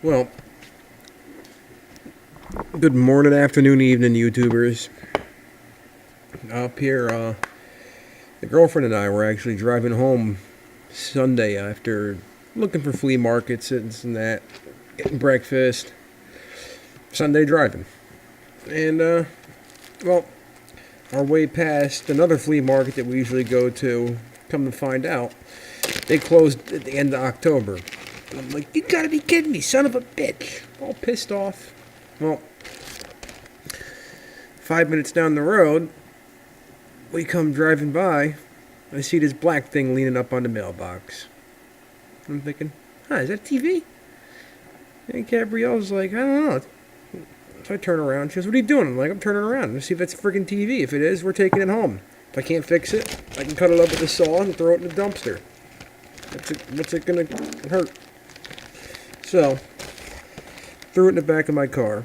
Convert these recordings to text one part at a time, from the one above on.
Well, good morning, afternoon, evening, YouTubers. Up here, the girlfriend and I were actually driving home Sunday after looking for flea markets and this and that, getting breakfast. Sunday driving. And, well, our way past another flea market that we usually go to, come to find out, they closed at the end of October. And I'm like, you gotta be kidding me, son of a bitch. All pissed off. Well, 5 minutes down the road, we come driving by. I see this black thing leaning up on the mailbox. I'm thinking, is that TV? And Gabrielle's like, I don't know. So I turn around. She goes, what are you doing? I'm like, I'm turning around to see if that's a freaking TV. If it is, we're taking it home. If I can't fix it, I can cut it up with a saw and throw it in the dumpster. What's it gonna hurt? So, threw it in the back of my car.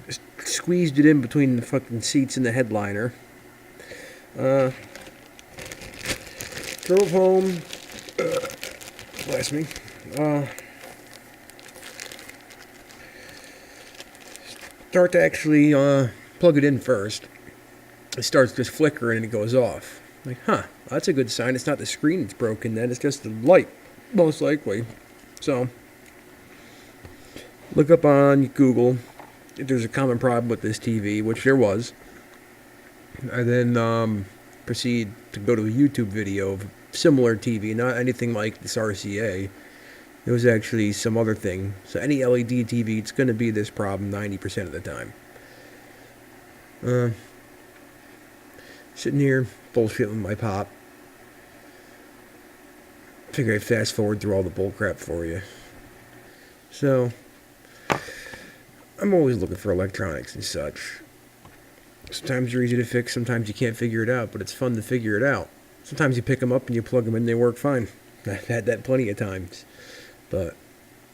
Just squeezed it in between the fucking seats and the headliner. Drove home. Bless me. Start to actually plug it in first. It starts just flickering and it goes off. Like, that's a good sign. It's not the screen that's broken then. It's just the light, most likely. So, look up on Google if there's a common problem with this TV, which there was. I then proceed to go to a YouTube video of similar TV, not anything like this RCA. It was actually some other thing. So any LED TV, it's going to be this problem 90% of the time. Sitting here, bullshit with my pop. Figure I'd fast forward through all the bullcrap for you. So, I'm always looking for electronics and such. Sometimes they're easy to fix, sometimes you can't figure it out, but it's fun to figure it out. Sometimes you pick them up and you plug them in, they work fine. I've had that plenty of times. But,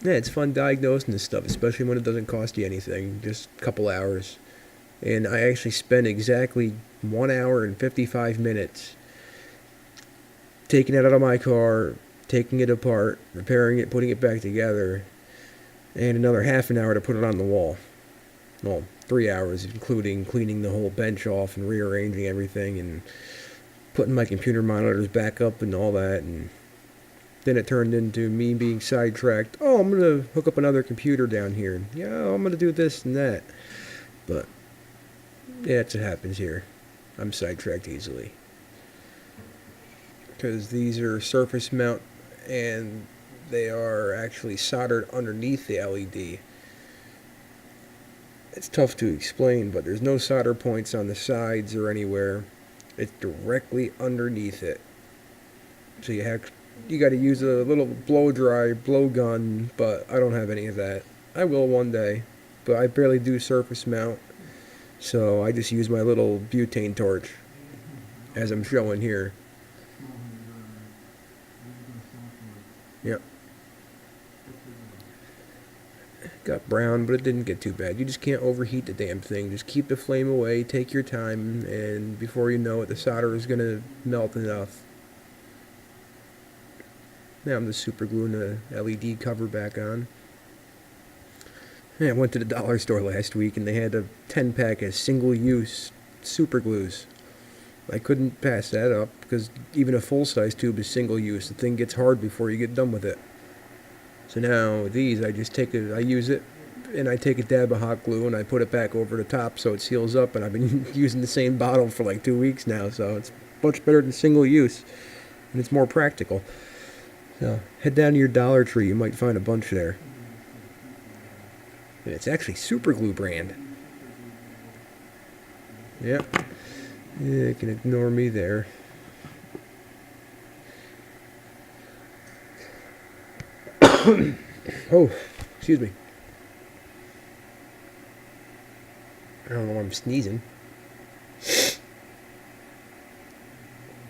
yeah, it's fun diagnosing this stuff, especially when it doesn't cost you anything, just a couple hours. And I actually spent exactly 1 hour and 55 minutes taking it out of my car, taking it apart, repairing it, putting it back together, and another half an hour to put it on the wall. Well, 3 hours, including cleaning the whole bench off and rearranging everything and putting my computer monitors back up and all that. And then it turned into me being sidetracked. Oh, I'm going to hook up another computer down here. Yeah, I'm going to do this and that. But, yeah, that's what happens here. I'm sidetracked easily. Because these are surface mount and they are actually soldered underneath the LED. It's tough to explain, but there's no solder points on the sides or anywhere. It's directly underneath it. So you got to use a little blow dry, blow gun, but I don't have any of that. I will one day, but I barely do surface mount. So I just use my little butane torch, as I'm showing here. Yep. Got brown, but it didn't get too bad. You just can't overheat the damn thing. Just keep the flame away, take your time, and before you know it, the solder is going to melt enough. Now I'm just super gluing the LED cover back on. Yeah, I went to the dollar store last week and they had a 10-pack of single-use super glues. I couldn't pass that up because even a full-size tube is single-use. The thing gets hard before you get done with it. So now these, I use it and I take a dab of hot glue and I put it back over the top so it seals up. And I've been using the same bottle for like 2 weeks now, so it's much better than single-use and it's more practical. So head down to your Dollar Tree, you might find a bunch there. And it's actually Super Glue brand. Yep. Yeah, you can ignore me there. Oh, excuse me. I don't know why I'm sneezing.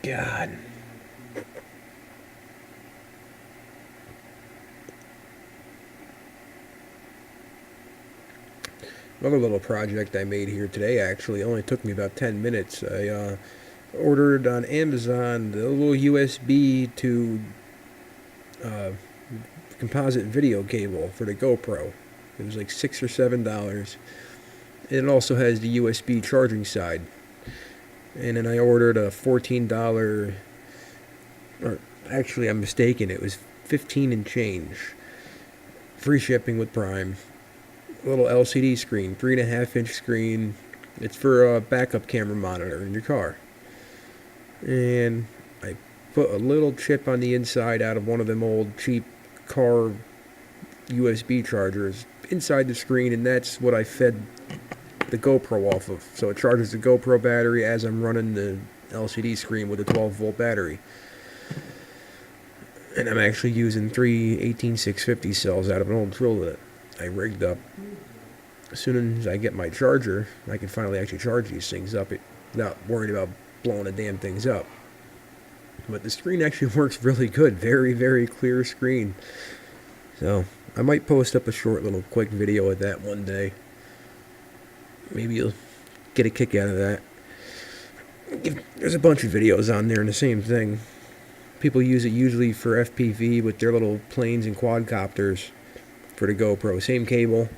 God. Another little project I made here today actually only took me about 10 minutes. I ordered on Amazon the little USB to composite video cable for the GoPro. It was like $6 or $7. And it also has the USB charging side. And then I ordered a $14, or actually I'm mistaken, it was 15 and change. Free shipping with Prime. A little LCD screen, 3.5-inch screen. It's for a backup camera monitor in your car. And I put a little chip on the inside out of one of them old cheap car USB chargers inside the screen, and that's what I fed the GoPro off of. So it charges the GoPro battery as I'm running the LCD screen with a 12-volt battery. And I'm actually using 3 18650 cells out of an old drill that I rigged up. As soon as I get my charger, I can finally actually charge these things up without worrying about blowing the damn things up. But the screen actually works really good. Very, very clear screen. So I might post up a short little quick video of that one day. Maybe you'll get a kick out of that. There's a bunch of videos on there and the same thing. People use it usually for FPV with their little planes and quadcopters for the GoPro. Same cable.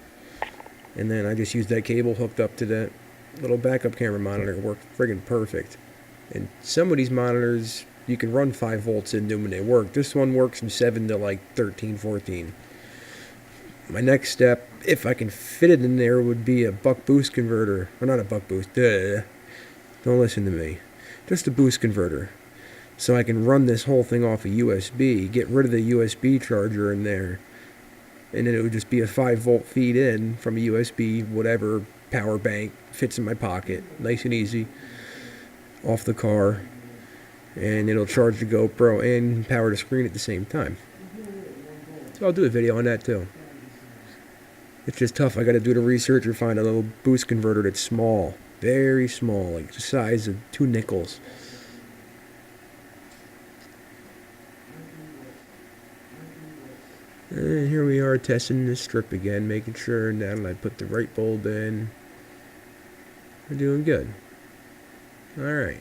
And then I just used that cable hooked up to that little backup camera monitor. It worked friggin' perfect. And some of these monitors, you can run 5 volts into them when they work. This one works from 7 to like 13, 14. My next step, if I can fit it in there, would be a buck boost converter. Or not a buck boost. Don't listen to me. Just a boost converter. So I can run this whole thing off a USB, get rid of the USB charger in there, and then it would just be a 5-volt feed in from a USB, whatever, power bank, fits in my pocket, nice and easy, off the car, and it'll charge the GoPro and power the screen at the same time. So I'll do a video on that too. It's just tough. I got to do the research or find a little boost converter that's small, very small, like the size of 2 nickels. And here we are testing this strip again, making sure now that I put the right bulb in, we're doing good. Alright.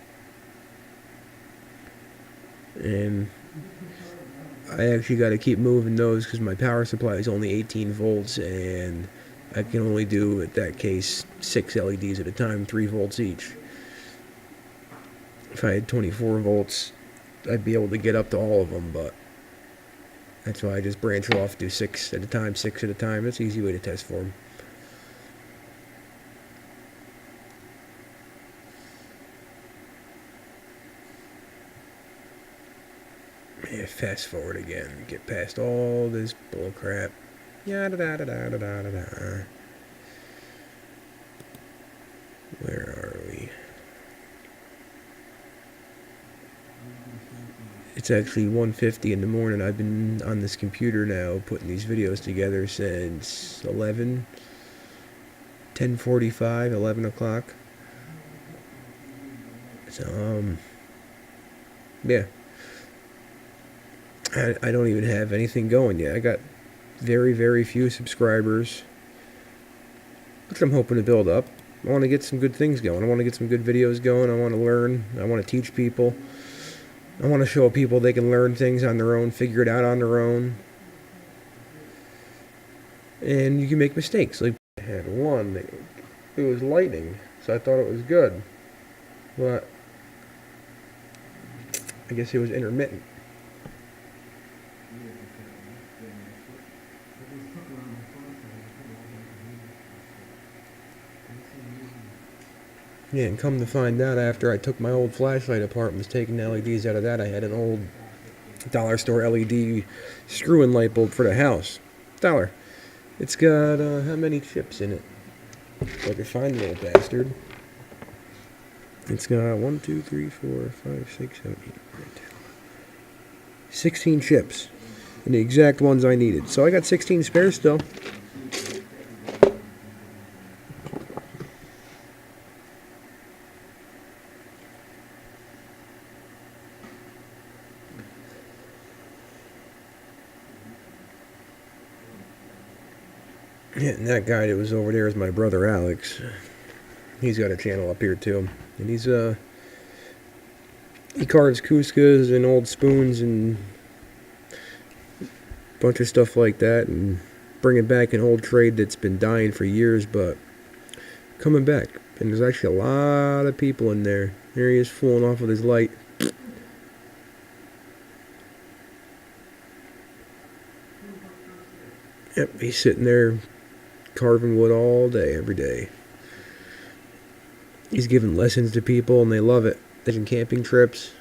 And I actually got to keep moving those because my power supply is only 18 volts and I can only do, in that case, 6 LEDs at a time, 3 volts each. If I had 24 volts, I'd be able to get up to all of them, but that's why I just branch off, do 6 at a time, 6 at a time. That's an easy way to test for them. Yeah, fast forward again. Get past all this bullcrap. Yada da da da da da da da. Where are we? It's actually 1:50 in the morning. I've been on this computer now putting these videos together since 10:45, 11 o'clock. So, yeah. I don't even have anything going yet. I got very, very few subscribers, which I'm hoping to build up. I want to get some good things going. I want to get some good videos going. I want to learn. I want to teach people. I want to show people they can learn things on their own, figure it out on their own. And you can make mistakes. Like, I had one, it was lightning, so I thought it was good. But I guess it was intermittent. Yeah, and come to find out, after I took my old flashlight apart and was taking the LEDs out of that, I had an old dollar store LED screw-in light bulb for the house. $1. It's got, how many chips in it? If I can find the little bastard. It's got 1, 2, 3, 4, 5, 6, 7, 8, 9, 10, 16 chips. And the exact ones I needed. So I got 16 spares still. Yeah, and that guy that was over there is my brother Alex. He's got a channel up here too. And he carves Cuscas and old spoons and bunch of stuff like that, and bringing back an old trade that's been dying for years, but coming back. And there's actually a lot of people in there. There he is fooling off with his light. Yep, he's sitting there carving wood all day, every day. He's giving lessons to people, and they love it. Taking camping trips.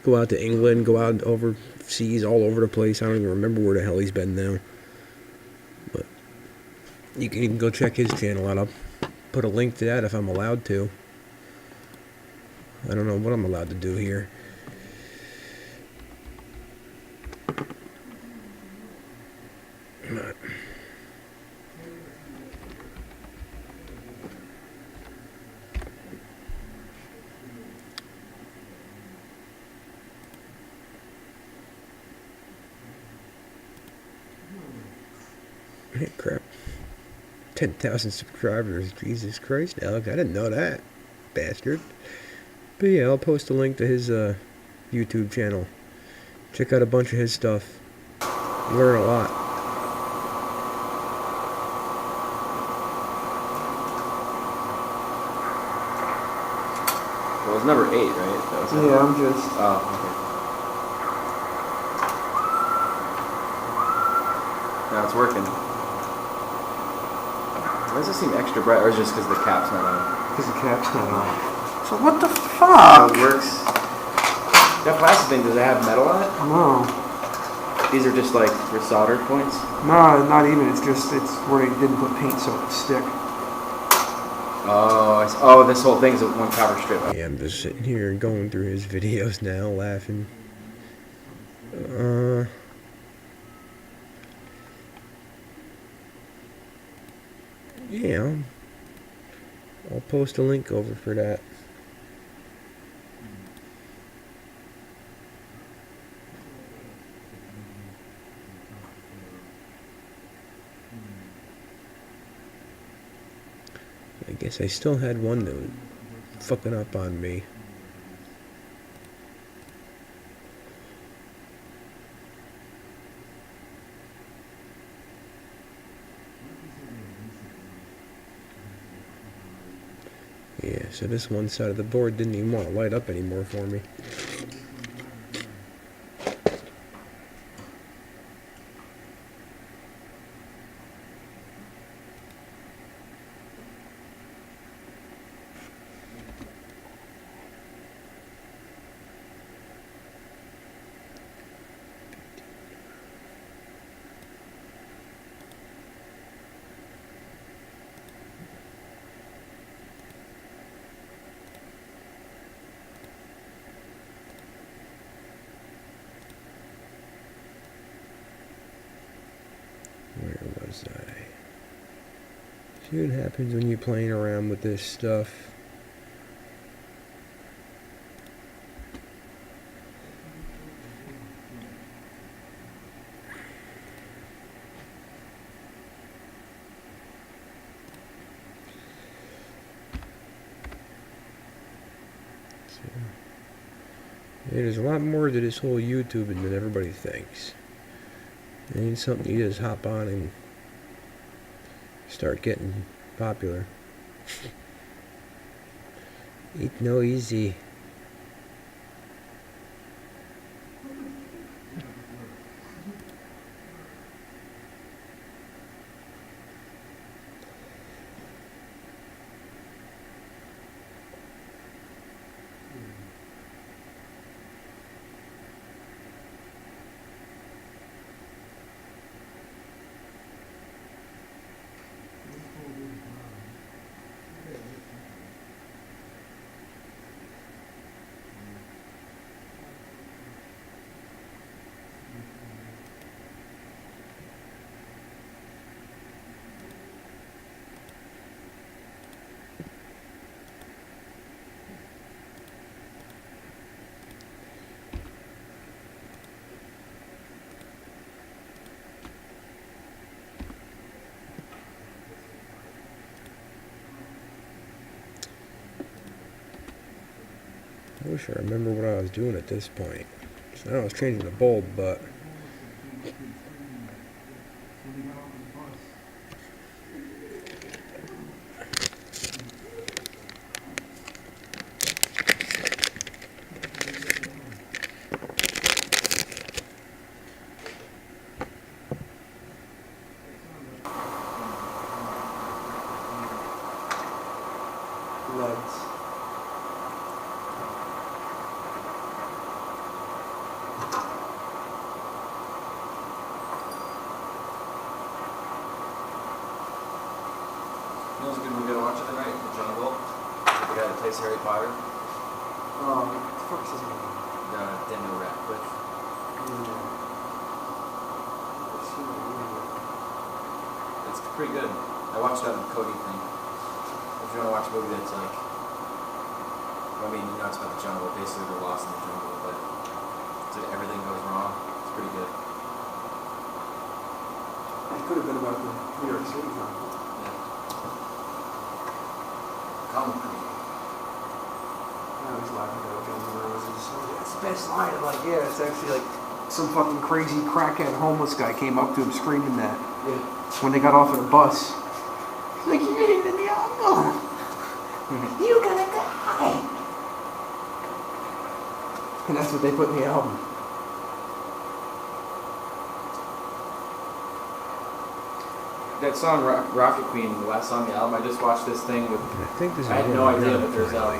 Go out to England, go out overseas, all over the place. I don't even remember where the hell he's been now. But you can go check his channel out. I'll put a link to that if I'm allowed to. I don't know what I'm allowed to do here. But hey, crap. 10,000 subscribers. Jesus Christ, Alex. I didn't know that. Bastard. But yeah, I'll post a link to his YouTube channel. Check out a bunch of his stuff. Learn a lot. Well, it's number 8, right? Yeah, I'm just... Oh, okay. Now it's working. Why does it seem extra bright? Or is it just because the cap's not on? Because the cap's not on. So what the fuck? It works. That plastic thing, does it have metal on it? No. These are just like your solder points? No, not even. It's just, it's where they didn't put paint so it would stick. Oh, this whole thing's a one copper strip. Yeah, I'm just sitting here going through his videos now, laughing. Yeah, I'll post a link over for that. I guess I still had one that was fucking up on me. Yeah, so this one side of the board didn't even want to light up anymore for me. Where was I? See what happens when you're playing around with this stuff. There's a lot more to this whole YouTubing than everybody thinks. It ain't something you just hop on and start getting popular. It's no easy. I wish I remember what I was doing at this point. So I know I was changing the bulb, but Legs. You know what's a good movie to watch tonight? The Jungle. The guy that plays Harry Potter. What the fuck is his name? Daniel Radcliffe. It's pretty good. I watched that with Cody thing. If you want to watch a movie that's like, I mean, you know, it's about the jungle. Basically, they're lost in the jungle, but it's like everything goes wrong. It's pretty good. It could have been about the New York City jungle. Yeah. Concrete. I was laughing at Johnny Rose. That's the best line. I'm like, yeah, it's actually like some fucking crazy crackhead homeless guy came up to him screaming that Yeah. when they got off of the bus. He's like, you're in the jungle. You're gonna die. And that's what they put in the album. That song, Rocket Queen, the last song on the album, I just watched this thing with. I think this is I had what no we're idea, doing but there's finally.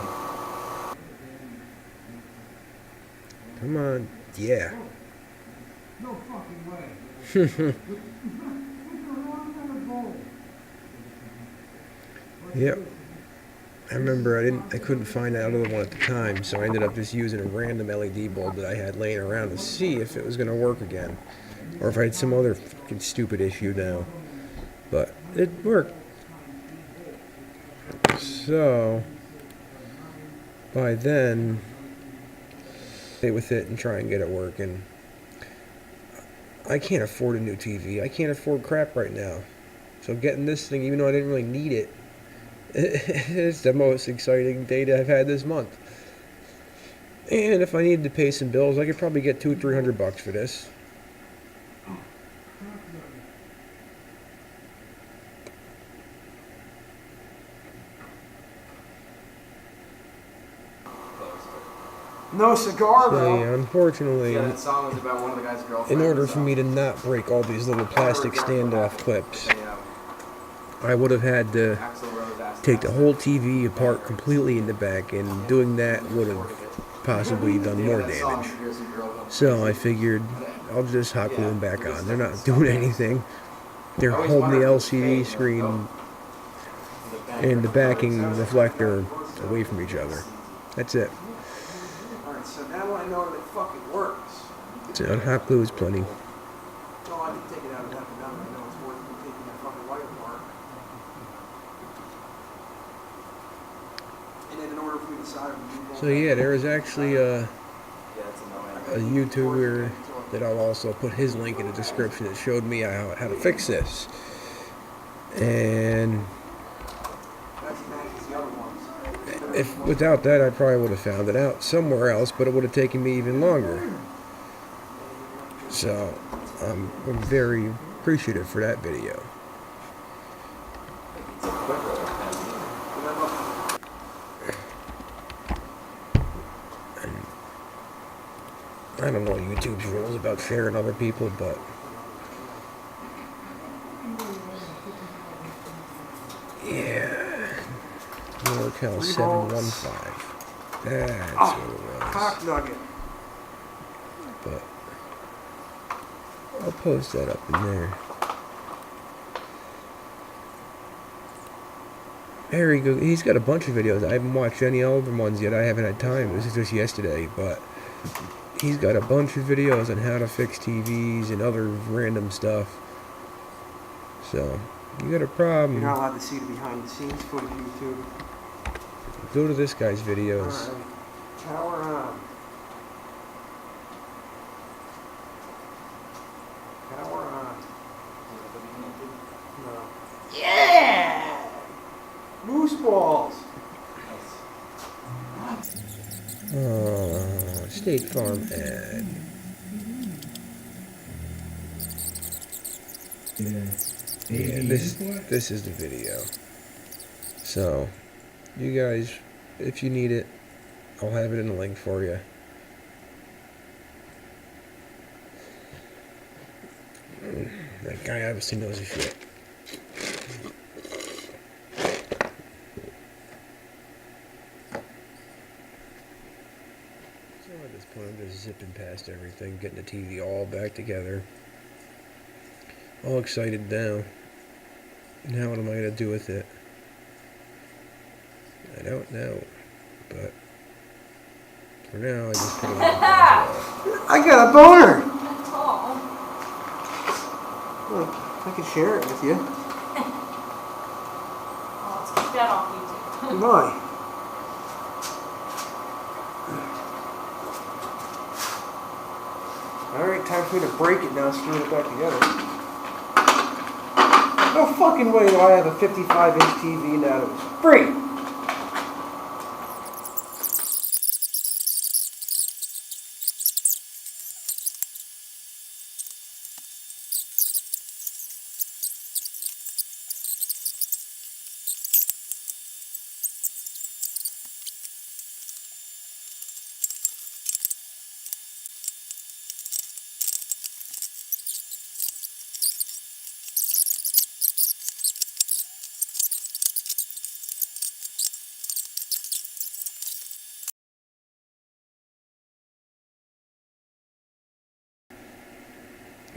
Come on. Yeah. No fucking way. Yep. I remember I couldn't find that other one at the time, so I ended up just using a random LED bulb that I had laying around to see if it was going to work again. Or if I had some other fucking stupid issue now. But it worked. So, by then, stay with it and try and get it working. I can't afford a new TV. I can't afford crap right now. So getting this thing, even though I didn't really need it, it's the most exciting day that I've had this month. And if I needed to pay some bills, I could probably get $200-300 for this. No cigar, So, bro. yeah, unfortunately, Yeah, that song was about one of the guy's girlfriends. in order for me to not break all these little plastic standoff clips, I would have had to take the whole TV apart completely in the back, and doing that would have possibly done more damage. So I figured I'll just hot glue them back on. They're not doing anything. They're holding the LCD screen and the backing reflector away from each other. That's it. Alright, so now I know that it fucking works. So hot glue is plenty. No, I can take it out of that, but now I know it's worth me taking that fucking light apart. And then in order for me to decide if So yeah, there was actually a YouTuber that I'll also put his link in the description that showed me how to fix this. And if without that, I probably would have found it out somewhere else, but it would have taken me even longer. So I'm very appreciative for that video. I don't know YouTube's rules about sharing other people, but yeah. NorCal 715. That's what it was. cock nugget. But I'll post that up in there. There he goes. He's got a bunch of videos. I haven't watched any older ones yet. I haven't had time. This is just yesterday, but he's got a bunch of videos on how to fix TVs and other random stuff. So, you got a problem, You're not allowed to see the behind the scenes footage of YouTube. go to this guy's videos. Alright. Power on. Power on. No. Yeah! Moose balls! State Farm ad. Yeah, this is the video. So, you guys, if you need it, I'll have it in a link for you. That guy obviously knows his shit. So at this point, I'm just zipping past everything, getting the TV all back together. All excited now. Now what am I going to do with it? I don't know. But for now, I just put it on the wall. I got a boner. Oh. Look, I can share it with you. Well, let's keep that off YouTube. Why? Alright, time for me to break it now, screw it back together. No fucking way do I have a 55-inch TV now that was free!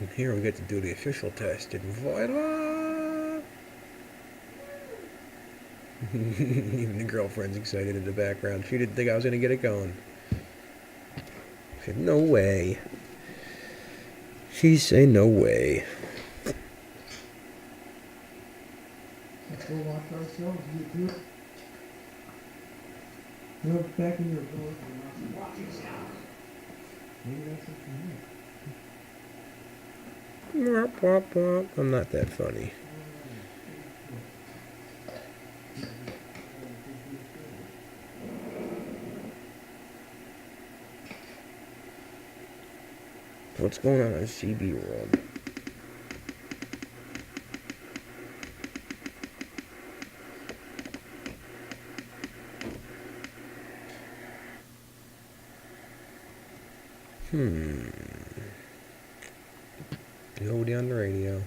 And here we get to do the official test. And voila! Even the girlfriend's excited in the background. She didn't think I was going to get it going. She said, no way. She's saying no way. Let's go watch ourselves get to it. Look back in your door and watch yourself. Maybe that's what you need. Womp, womp, womp. I'm not that funny. What's going on CB World? Go down the radio.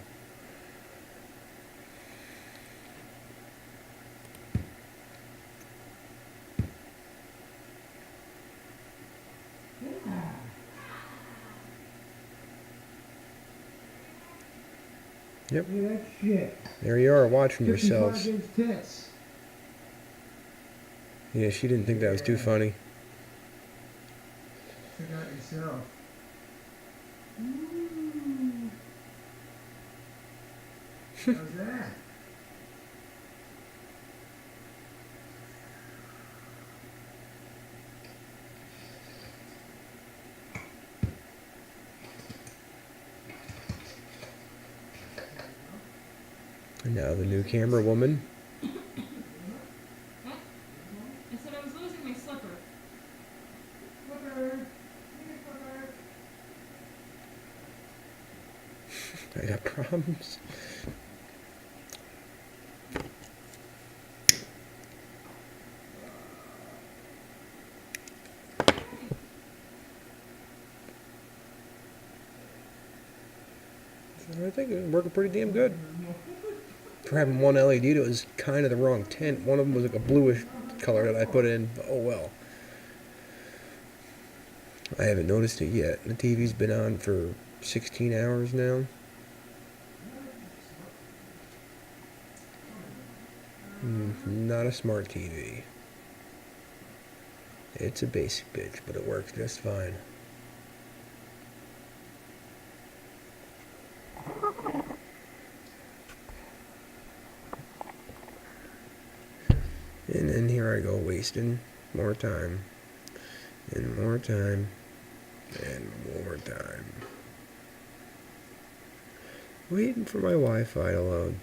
Yep. Look at that shit. There you are watching yourselves. 55-inch tits. Yeah, she didn't think that was too funny. Check out yourself. How's that? And now the new camera woman. I said I was losing my slipper. I got problems. I think it was working pretty damn good. For having one LED that was kind of the wrong tint. One of them was like a bluish color that I put in. Oh well. I haven't noticed it yet. The TV's been on for 16 hours now. Not a smart TV. It's a basic bitch, but it works just fine. And then here I go wasting more time. And more time. And more time. Waiting for my Wi-Fi to load.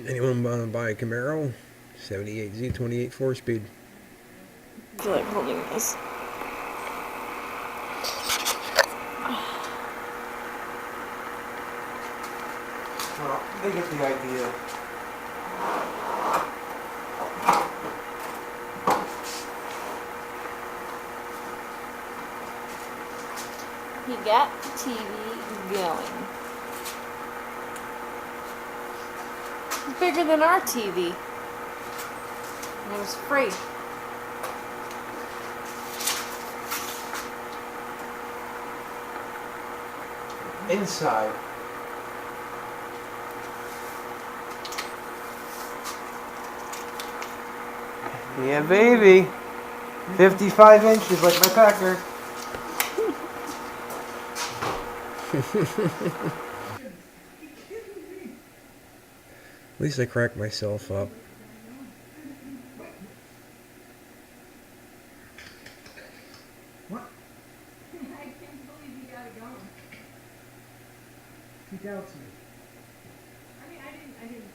Anyway, Anyone want to buy a Camaro? 78Z, 28 4-speed. I feel like holding this. Well, they get the idea. He got the TV going. Bigger than our TV. And it was free. Inside. Yeah, baby. 55 inches like my Packer. At least I cracked myself up. What? I can't believe you got it going. He doubts me. I mean, I didn't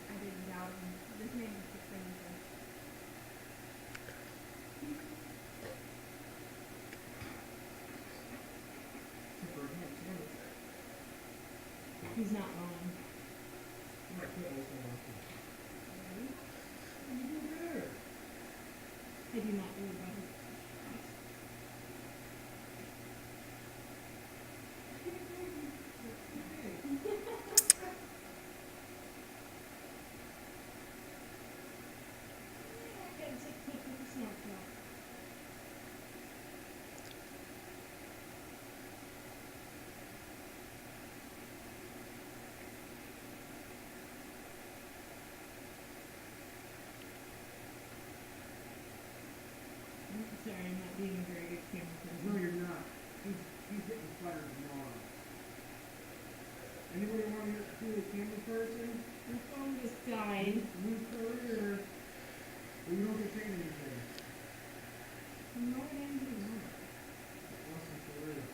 doubt him. This man is just anything. Except for his next one. He's not wrong. My kid also wants it. You do better. I do not do better. Sorry, I'm not being a very good camera person. No, you're not. He's hitting flutters wrong. Anybody want to see the camera person? My phone just died. Move career. Well, you don't get paid anything. No, I didn't do that. Awesome career.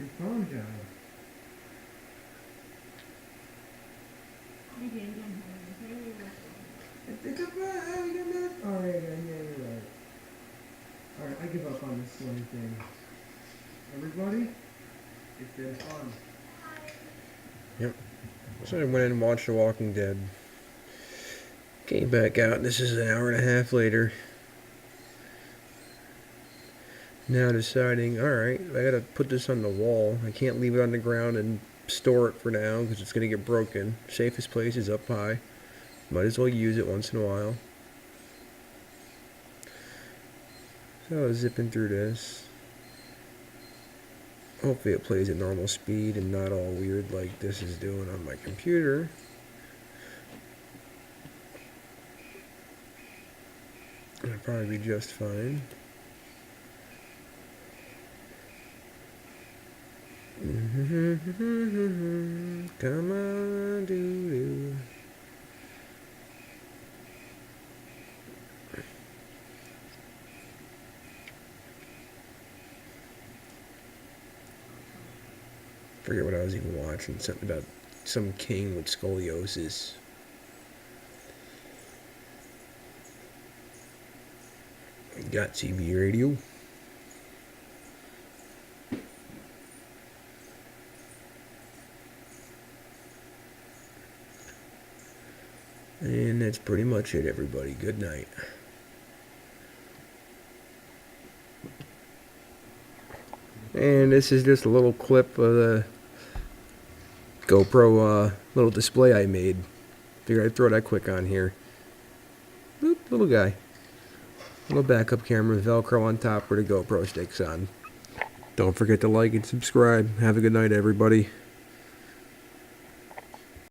Your phone died. My hands on home. I'm trying to work on It's a fun. You got that? Alright, yeah, you're right. Alright, I give up on this sling thing. Everybody? It's been fun. So I went in and watched The Walking Dead. Came back out, and this is an hour and a half later. Now deciding, alright, I gotta put this on the wall. I can't leave it on the ground and store it for now, because it's gonna get broken. Safest place is up high. Might as well use it once in a while. So I was zipping through this. Hopefully it plays at normal speed and not all weird like this is doing on my computer. It'll probably be just fine. Come on, doo-doo. Forget what I was even watching. Something about some king with scoliosis. Got CB radio. And that's pretty much it, everybody. Good night. And this is just a little clip of the GoPro little display I made. Figured I'd throw that quick on here. Boop, little guy. Little backup camera with Velcro on top where the GoPro sticks on. Don't forget to like and subscribe. Have a good night, everybody.